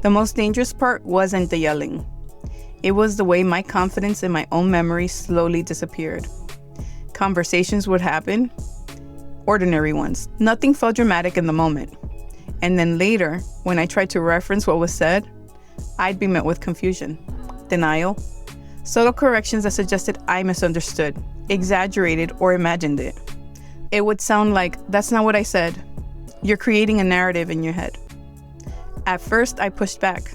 The most dangerous part wasn't the yelling. It was the way my confidence in my own memory slowly disappeared. Conversations would happen, ordinary ones. Nothing felt dramatic in the moment. And then later, when I tried to reference what was said, I'd be met with confusion, denial, subtle corrections that suggested I misunderstood, exaggerated, or imagined it. It would sound like, "That's not what I said." You're creating a narrative in your head. At first, I pushed back.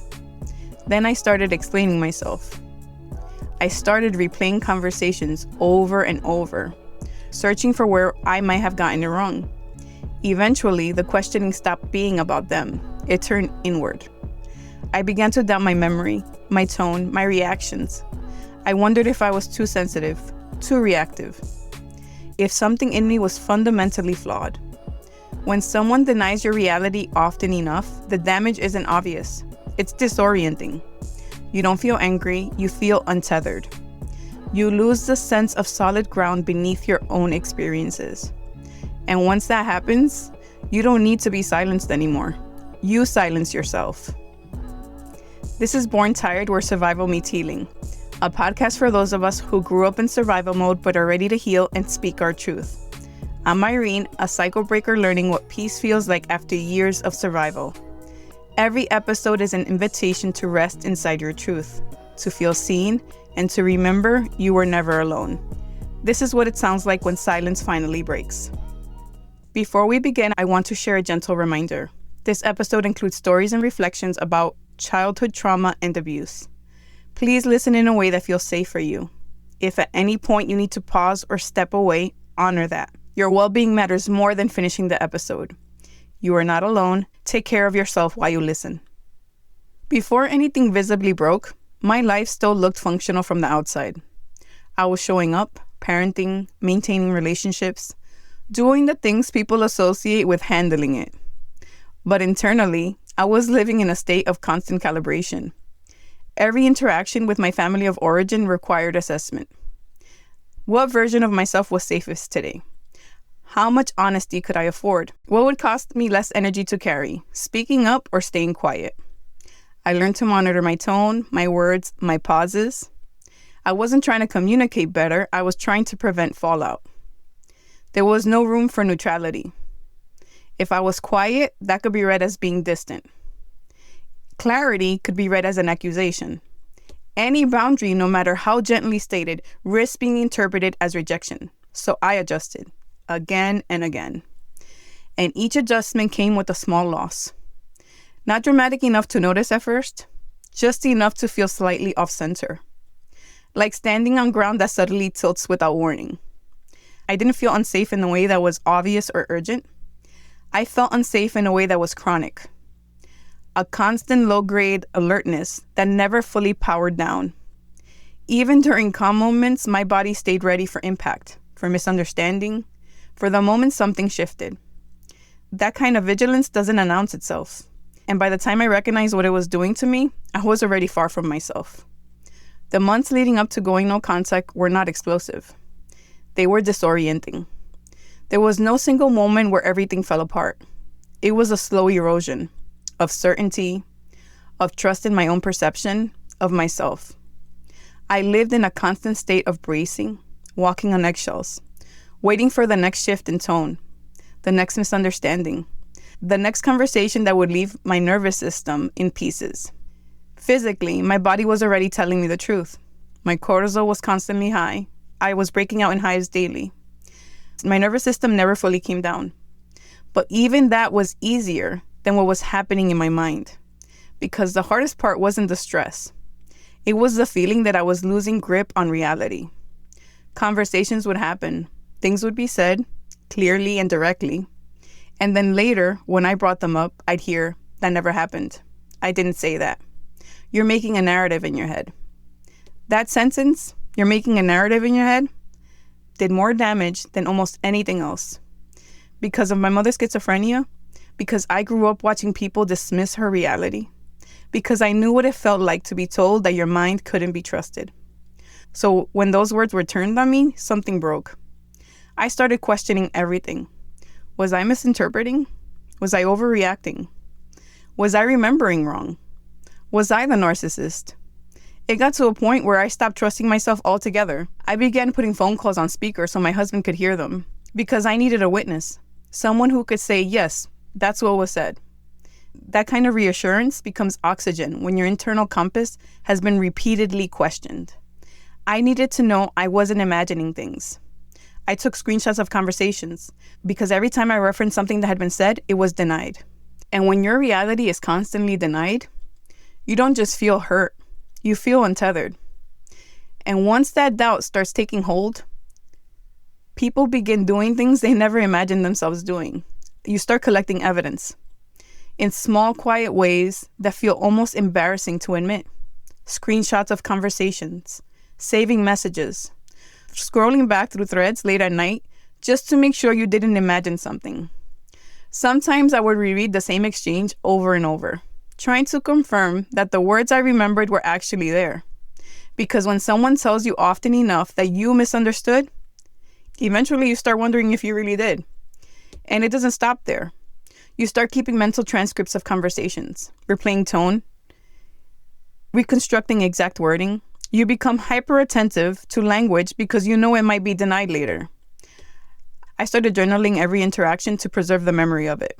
Then I started explaining myself. I started replaying conversations over and over, searching for where I might have gotten it wrong. Eventually, the questioning stopped being about them. It turned inward. I began to doubt my memory, my tone, my reactions. I wondered if I was too sensitive, too reactive, if something in me was fundamentally flawed. When someone denies your reality often enough, the damage isn't obvious. It's disorienting. You don't feel angry, you feel untethered. You lose the sense of solid ground beneath your own experiences. And once that happens, you don't need to be silenced anymore. You silence yourself. This is Born Tired, where survival meets healing. A podcast for those of us who grew up in survival mode but are ready to heal and speak our truth. I'm Irene, a cycle breaker learning what peace feels like after years of survival. Every episode is an invitation to rest inside your truth, to feel seen, and to remember you were never alone. This is what it sounds like when silence finally breaks. Before we begin, I want to share a gentle reminder. This episode includes stories and reflections about childhood trauma and abuse. Please listen in a way that feels safe for you. If at any point you need to pause or step away, honor that. Your well-being matters more than finishing the episode. You are not alone. Take care of yourself while you listen. Before anything visibly broke, my life still looked functional from the outside. I was showing up, parenting, maintaining relationships, doing the things people associate with handling it. But internally, I was living in a state of constant calibration. Every interaction with my family of origin required assessment. What version of myself was safest today? How much honesty could I afford? What would cost me less energy to carry, speaking up or staying quiet? I learned to monitor my tone, my words, my pauses. I wasn't trying to communicate better, I was trying to prevent fallout. There was no room for neutrality. If I was quiet, that could be read as being distant. Clarity could be read as an accusation. Any boundary, no matter how gently stated, risks being interpreted as rejection. So I adjusted, again and again. And each adjustment came with a small loss. Not dramatic enough to notice at first, just enough to feel slightly off-center. Like standing on ground that suddenly tilts without warning. I didn't feel unsafe in a way that was obvious or urgent. I felt unsafe in a way that was chronic. A constant low-grade alertness that never fully powered down. Even during calm moments, my body stayed ready for impact, for misunderstanding, for the moment something shifted. That kind of vigilance doesn't announce itself. And by the time I recognized what it was doing to me, I was already far from myself. The months leading up to going no contact were not explosive. They were disorienting. There was no single moment where everything fell apart. It was a slow erosion of certainty, of trust in my own perception, of myself. I lived in a constant state of bracing, walking on eggshells, waiting for the next shift in tone, the next misunderstanding, the next conversation that would leave my nervous system in pieces. Physically, my body was already telling me the truth. My cortisol was constantly high. I was breaking out in hives daily. My nervous system never fully came down. But even that was easier than what was happening in my mind. Because the hardest part wasn't the stress. It was the feeling that I was losing grip on reality. Conversations would happen. Things would be said, clearly and directly. And then later, when I brought them up, I'd hear, "That never happened. I didn't say that. You're making a narrative in your head." That sentence, "you're making a narrative in your head," did more damage than almost anything else. Because of my mother's schizophrenia, because I grew up watching people dismiss her reality, because I knew what it felt like to be told that your mind couldn't be trusted. So when those words were turned on me, something broke. I started questioning everything. Was I misinterpreting? Was I overreacting? Was I remembering wrong? Was I the narcissist? It got to a point where I stopped trusting myself altogether. I began putting phone calls on speaker so my husband could hear them because I needed a witness, someone who could say, yes, that's what was said. That kind of reassurance becomes oxygen when your internal compass has been repeatedly questioned. I needed to know I wasn't imagining things. I took screenshots of conversations because every time I referenced something that had been said, it was denied. And when your reality is constantly denied, you don't just feel hurt, you feel untethered. And once that doubt starts taking hold, people begin doing things they never imagined themselves doing. You start collecting evidence in small, quiet ways that feel almost embarrassing to admit. Screenshots of conversations, saving messages, scrolling back through threads late at night just to make sure you didn't imagine something. Sometimes I would reread the same exchange over and over, trying to confirm that the words I remembered were actually there. Because when someone tells you often enough that you misunderstood, eventually you start wondering if you really did. And it doesn't stop there. You start keeping mental transcripts of conversations, replaying tone, reconstructing exact wording. You become hyper attentive to language because you know it might be denied later. I started journaling every interaction to preserve the memory of it.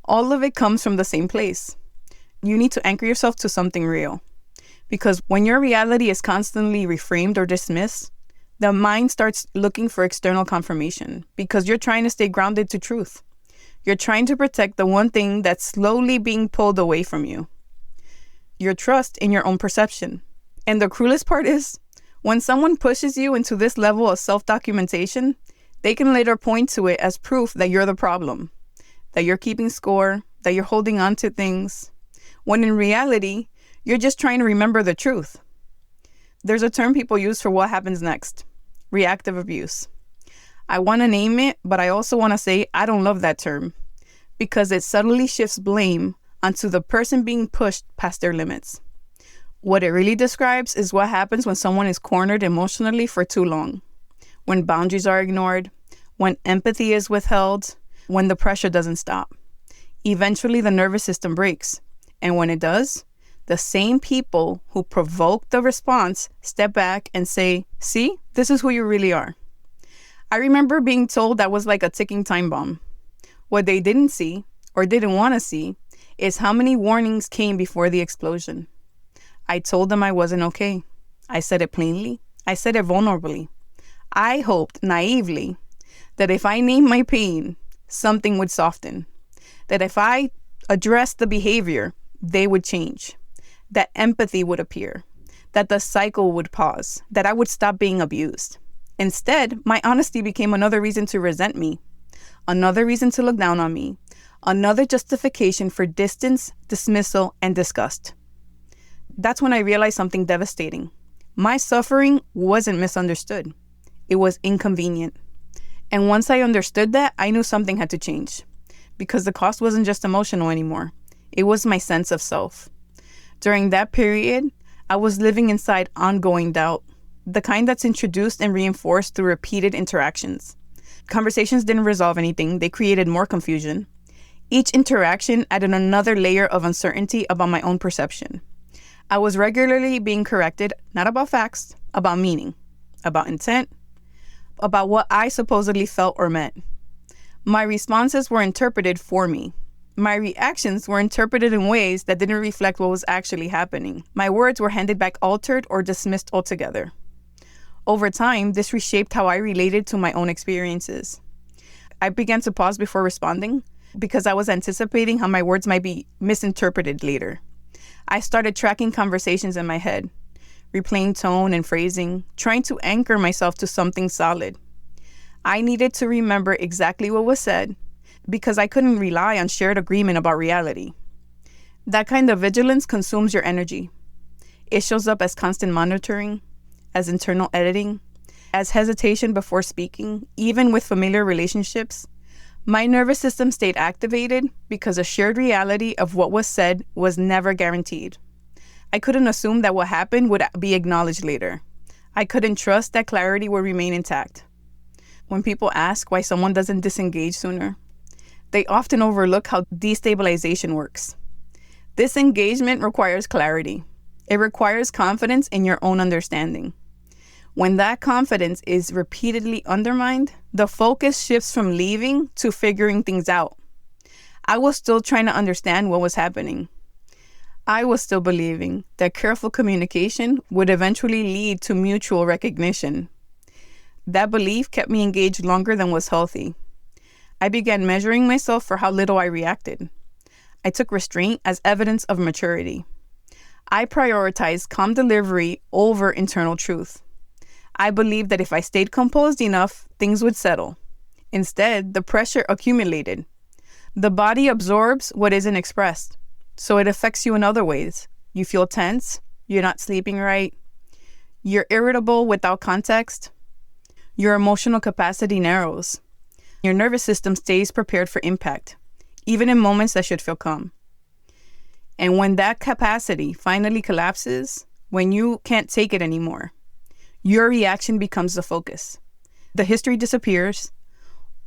All of it comes from the same place. You need to anchor yourself to something real. Because when your reality is constantly reframed or dismissed, the mind starts looking for external confirmation because you're trying to stay grounded to truth. You're trying to protect the one thing that's slowly being pulled away from you. Your trust in your own perception. And the cruelest part is, when someone pushes you into this level of self-documentation, they can later point to it as proof that you're the problem, that you're keeping score, that you're holding on to things, when in reality, you're just trying to remember the truth. There's a term people use for what happens next: reactive abuse. I want to name it, but I also want to say I don't love that term because it subtly shifts blame onto the person being pushed past their limits. What it really describes is what happens when someone is cornered emotionally for too long, when boundaries are ignored, when empathy is withheld, when the pressure doesn't stop. Eventually, the nervous system breaks. And when it does, the same people who provoke the response step back and say, see, this is who you really are. I remember being told that was like a ticking time bomb. What they didn't see, or didn't want to see, is how many warnings came before the explosion. I told them I wasn't okay. I said it plainly. I said it vulnerably. I hoped naively that if I named my pain, something would soften. That if I addressed the behavior, they would change. That empathy would appear. That the cycle would pause. That I would stop being abused. Instead, my honesty became another reason to resent me. Another reason to look down on me. Another justification for distance, dismissal, and disgust. That's when I realized something devastating. My suffering wasn't misunderstood. It was inconvenient. And once I understood that, I knew something had to change. Because the cost wasn't just emotional anymore. It was my sense of self. During that period, I was living inside ongoing doubt. The kind that's introduced and reinforced through repeated interactions. Conversations didn't resolve anything. They created more confusion. Each interaction added another layer of uncertainty about my own perception. I was regularly being corrected, not about facts, about meaning, about intent, about what I supposedly felt or meant. My responses were interpreted for me. My reactions were interpreted in ways that didn't reflect what was actually happening. My words were handed back altered or dismissed altogether. Over time, this reshaped how I related to my own experiences. I began to pause before responding because I was anticipating how my words might be misinterpreted later. I started tracking conversations in my head, replaying tone and phrasing, trying to anchor myself to something solid. I needed to remember exactly what was said because I couldn't rely on shared agreement about reality. That kind of vigilance consumes your energy. It shows up as constant monitoring, as internal editing, as hesitation before speaking, even with familiar relationships. My nervous system stayed activated because a shared reality of what was said was never guaranteed. I couldn't assume that what happened would be acknowledged later. I couldn't trust that clarity would remain intact. When people ask why someone doesn't disengage sooner, they often overlook how destabilization works. This engagement requires clarity. It requires confidence in your own understanding. When that confidence is repeatedly undermined, the focus shifts from leaving to figuring things out. I was still trying to understand what was happening. I was still believing that careful communication would eventually lead to mutual recognition. That belief kept me engaged longer than was healthy. I began measuring myself for how little I reacted. I took restraint as evidence of maturity. I prioritized calm delivery over internal truth. I believed that if I stayed composed enough, things would settle. Instead, the pressure accumulated. The body absorbs what isn't expressed, so it affects you in other ways. You feel tense, you're not sleeping right, you're irritable without context, your emotional capacity narrows, your nervous system stays prepared for impact, even in moments that should feel calm. And when that capacity finally collapses, when you can't take it anymore, your reaction becomes the focus. The history disappears.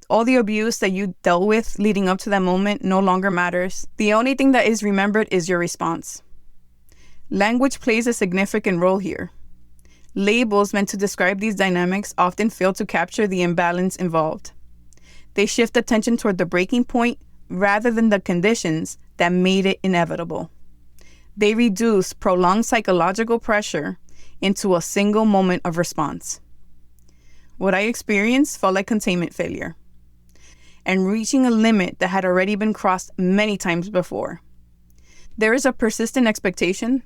All the abuse that you dealt with leading up to that moment no longer matters. The only thing that is remembered is your response. Language plays a significant role here. Labels meant to describe these dynamics often fail to capture the imbalance involved. They shift attention toward the breaking point rather than the conditions that made it inevitable. They reduce prolonged psychological pressure into a single moment of response. What I experienced felt like containment failure and reaching a limit that had already been crossed many times before. There is a persistent expectation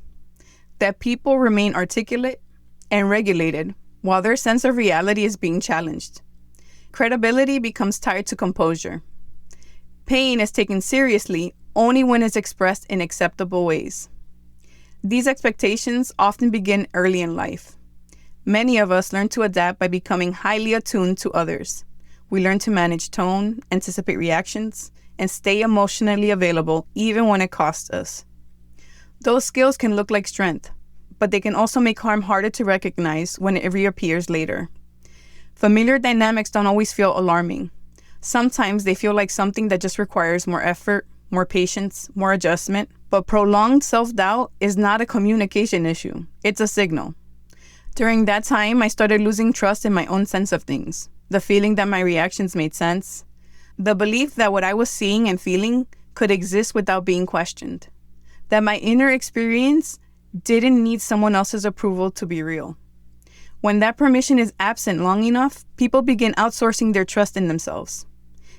that people remain articulate and regulated while their sense of reality is being challenged. Credibility becomes tied to composure. Pain is taken seriously only when it's expressed in acceptable ways. These expectations often begin early in life. Many of us learn to adapt by becoming highly attuned to others. We learn to manage tone, anticipate reactions, and stay emotionally available even when it costs us. Those skills can look like strength, but they can also make harm harder to recognize when it reappears later. Familiar dynamics don't always feel alarming. Sometimes they feel like something that just requires more effort, more patience, more adjustment. But prolonged self-doubt is not a communication issue. It's a signal. During that time, I started losing trust in my own sense of things. The feeling that my reactions made sense. The belief that what I was seeing and feeling could exist without being questioned. That my inner experience didn't need someone else's approval to be real. When that permission is absent long enough, people begin outsourcing their trust in themselves.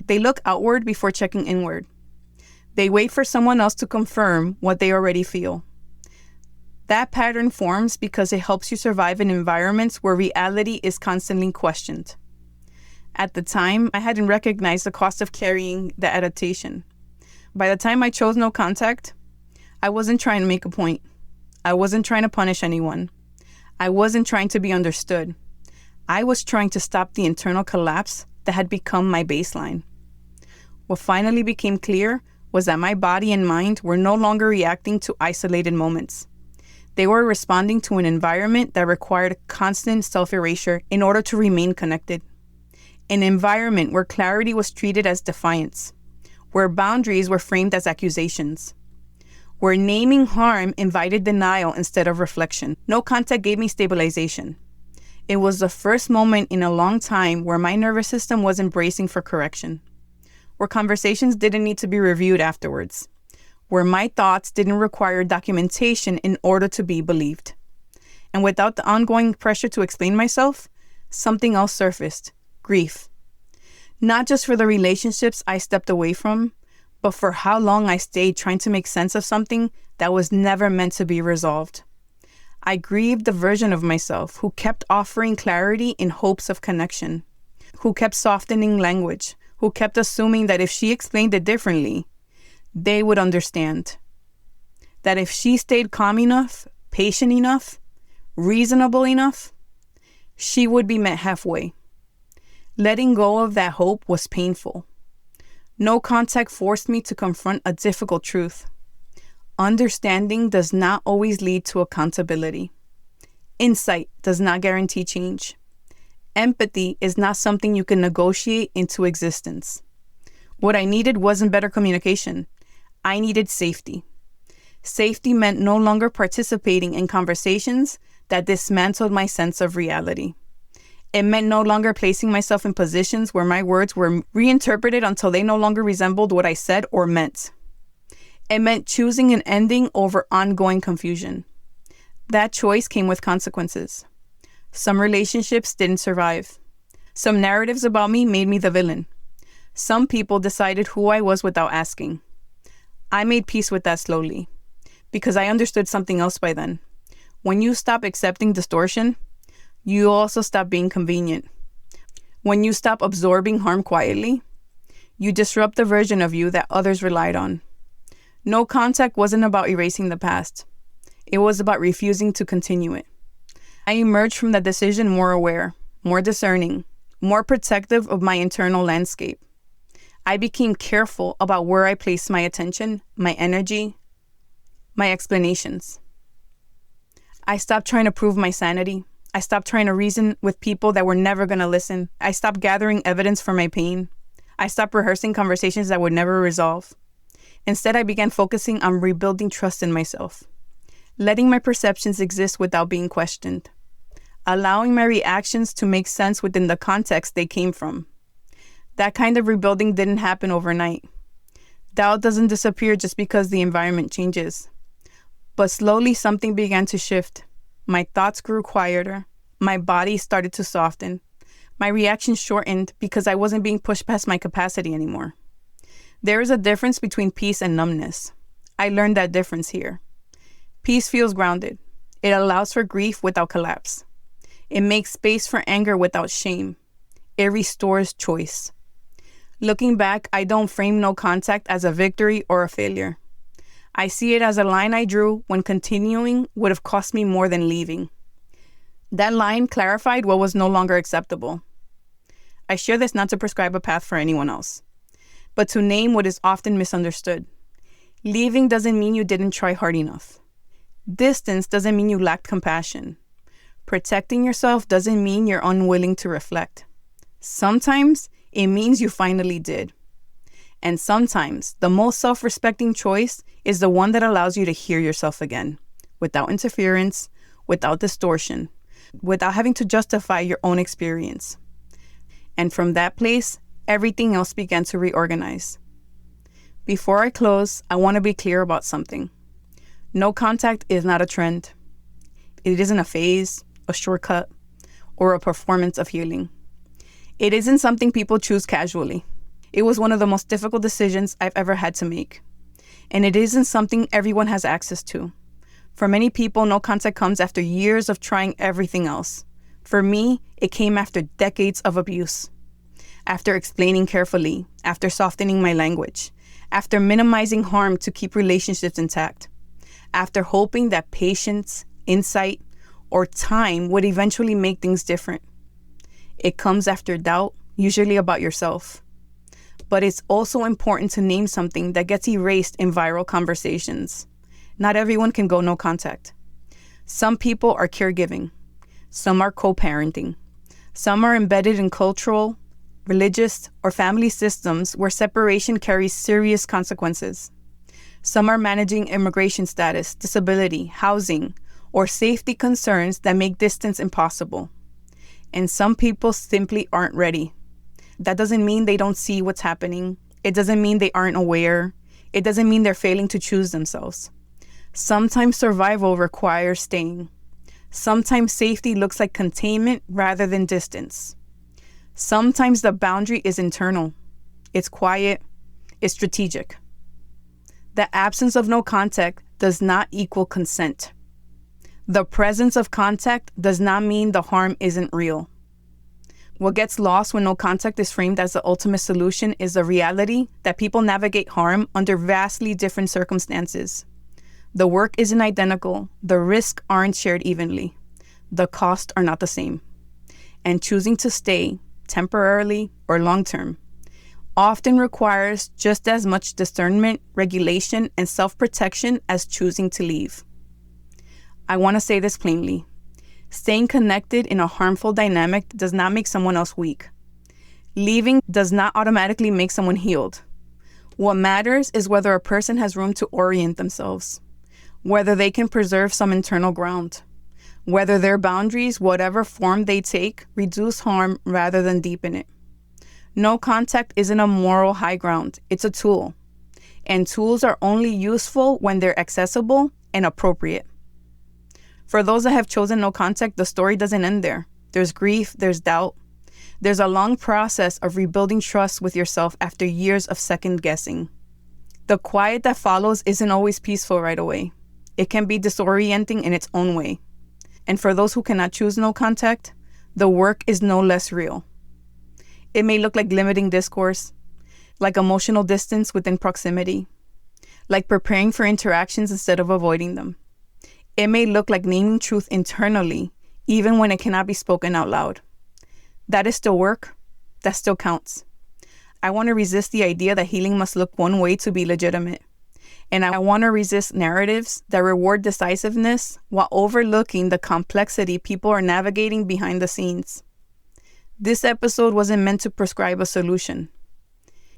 They look outward before checking inward. They wait for someone else to confirm what they already feel. That pattern forms because it helps you survive in environments where reality is constantly questioned. At the time, I hadn't recognized the cost of carrying the adaptation. By the time I chose no contact, I wasn't trying to make a point. I wasn't trying to punish anyone. I wasn't trying to be understood. I was trying to stop the internal collapse that had become my baseline. What finally became clear was that my body and mind were no longer reacting to isolated moments. They were responding to an environment that required constant self-erasure in order to remain connected. An environment where clarity was treated as defiance, where boundaries were framed as accusations, where naming harm invited denial instead of reflection. No contact gave me stabilization. It was the first moment in a long time where my nervous system was bracing for correction, where conversations didn't need to be reviewed afterwards, where my thoughts didn't require documentation in order to be believed. And without the ongoing pressure to explain myself, something else surfaced: grief. Not just for the relationships I stepped away from, but for how long I stayed trying to make sense of something that was never meant to be resolved. I grieved the version of myself who kept offering clarity in hopes of connection, who kept softening language, who kept assuming that if she explained it differently, they would understand. That if she stayed calm enough, patient enough, reasonable enough, she would be met halfway. Letting go of that hope was painful. No contact forced me to confront a difficult truth. Understanding does not always lead to accountability. Insight does not guarantee change. Empathy is not something you can negotiate into existence. What I needed wasn't better communication. I needed safety. Safety meant no longer participating in conversations that dismantled my sense of reality. It meant no longer placing myself in positions where my words were reinterpreted until they no longer resembled what I said or meant. It meant choosing an ending over ongoing confusion. That choice came with consequences. Some relationships didn't survive. Some narratives about me made me the villain. Some people decided who I was without asking. I made peace with that slowly, because I understood something else by then. When you stop accepting distortion, you also stop being convenient. When you stop absorbing harm quietly, you disrupt the version of you that others relied on. No contact wasn't about erasing the past. It was about refusing to continue it. I emerged from that decision more aware, more discerning, more protective of my internal landscape. I became careful about where I placed my attention, my energy, my explanations. I stopped trying to prove my sanity. I stopped trying to reason with people that were never going to listen. I stopped gathering evidence for my pain. I stopped rehearsing conversations that would never resolve. Instead, I began focusing on rebuilding trust in myself, letting my perceptions exist without being questioned, allowing my reactions to make sense within the context they came from. That kind of rebuilding didn't happen overnight. Doubt doesn't disappear just because the environment changes. But slowly something began to shift. My thoughts grew quieter. My body started to soften. My reactions shortened because I wasn't being pushed past my capacity anymore. There is a difference between peace and numbness. I learned that difference here. Peace feels grounded. It allows for grief without collapse. It makes space for anger without shame. It restores choice. Looking back, I don't frame no contact as a victory or a failure. I see it as a line I drew when continuing would have cost me more than leaving. That line clarified what was no longer acceptable. I share this not to prescribe a path for anyone else, but to name what is often misunderstood. Leaving doesn't mean you didn't try hard enough. Distance doesn't mean you lacked compassion. Protecting yourself doesn't mean you're unwilling to reflect. Sometimes it means you finally did. And sometimes the most self-respecting choice is the one that allows you to hear yourself again, without interference, without distortion, without having to justify your own experience. And from that place, everything else began to reorganize. Before I close, I want to be clear about something. No contact is not a trend. It isn't a phase, a shortcut, or a performance of healing. It isn't something people choose casually. It was one of the most difficult decisions I've ever had to make. And it isn't something everyone has access to. For many people, no contact comes after years of trying everything else. For me, it came after decades of abuse. After explaining carefully, after softening my language, after minimizing harm to keep relationships intact, after hoping that patience, insight, or time would eventually make things different. It comes after doubt, usually about yourself. But it's also important to name something that gets erased in viral conversations. Not everyone can go no contact. Some people are caregiving. Some are co-parenting. Some are embedded in cultural, religious, or family systems where separation carries serious consequences. Some are managing immigration status, disability, housing, or safety concerns that make distance impossible. And some people simply aren't ready. That doesn't mean they don't see what's happening. It doesn't mean they aren't aware. It doesn't mean they're failing to choose themselves. Sometimes survival requires staying. Sometimes safety looks like containment rather than distance. Sometimes the boundary is internal. It's quiet. It's strategic. The absence of no contact does not equal consent. The presence of contact does not mean the harm isn't real. What gets lost when no contact is framed as the ultimate solution is the reality that people navigate harm under vastly different circumstances. The work isn't identical. The risks aren't shared evenly. The costs are not the same. And choosing to stay, temporarily or long-term, often requires just as much discernment, regulation, and self-protection as choosing to leave. I want to say this plainly. Staying connected in a harmful dynamic does not make someone else weak. Leaving does not automatically make someone healed. What matters is whether a person has room to orient themselves, whether they can preserve some internal ground, whether their boundaries, whatever form they take, reduce harm rather than deepen it. No contact isn't a moral high ground, it's a tool. And tools are only useful when they're accessible and appropriate. For those that have chosen no contact, the story doesn't end there. There's grief, there's doubt. There's a long process of rebuilding trust with yourself after years of second guessing. The quiet that follows isn't always peaceful right away. It can be disorienting in its own way. And for those who cannot choose no contact, the work is no less real. It may look like limiting discourse, like emotional distance within proximity, like preparing for interactions instead of avoiding them. It may look like naming truth internally, even when it cannot be spoken out loud. That is still work. That still counts. I want to resist the idea that healing must look one way to be legitimate. And I want to resist narratives that reward decisiveness while overlooking the complexity people are navigating behind the scenes. This episode wasn't meant to prescribe a solution.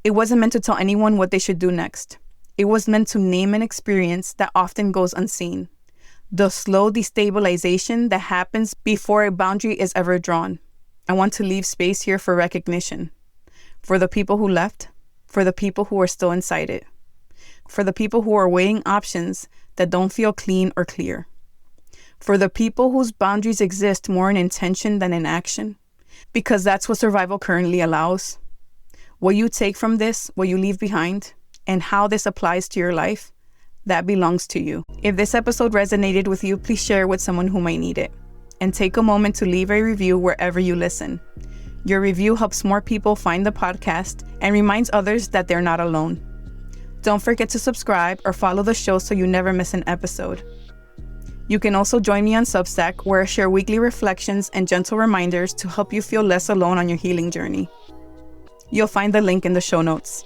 It wasn't meant to tell anyone what they should do next. It was meant to name an experience that often goes unseen. The slow destabilization that happens before a boundary is ever drawn. I want to leave space here for recognition. For the people who left, for the people who are still inside it, for the people who are weighing options that don't feel clean or clear, for the people whose boundaries exist more in intention than in action, because that's what survival currently allows. What you take from this, what you leave behind, and how this applies to your life, that belongs to you. If this episode resonated with you, please share it with someone who might need it. And take a moment to leave a review wherever you listen. Your review helps more people find the podcast and reminds others that they're not alone. Don't forget to subscribe or follow the show so you never miss an episode. You can also join me on Substack, where I share weekly reflections and gentle reminders to help you feel less alone on your healing journey. You'll find the link in the show notes.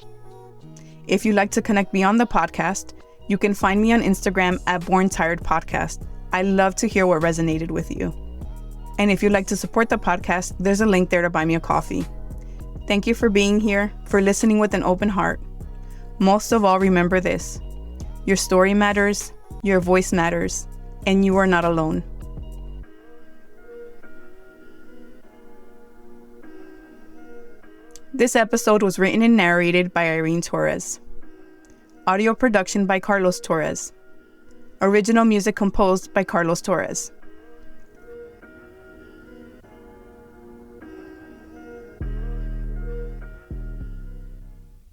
If you'd like to connect beyond the podcast, you can find me on Instagram at Born Tired Podcast. I love to hear what resonated with you. And if you'd like to support the podcast, there's a link there to buy me a coffee. Thank you for being here, for listening with an open heart. Most of all, remember this: your story matters, your voice matters, and you are not alone. This episode was written and narrated by Irene Torres. Audio production by Carlos Torres. Original music composed by Carlos Torres.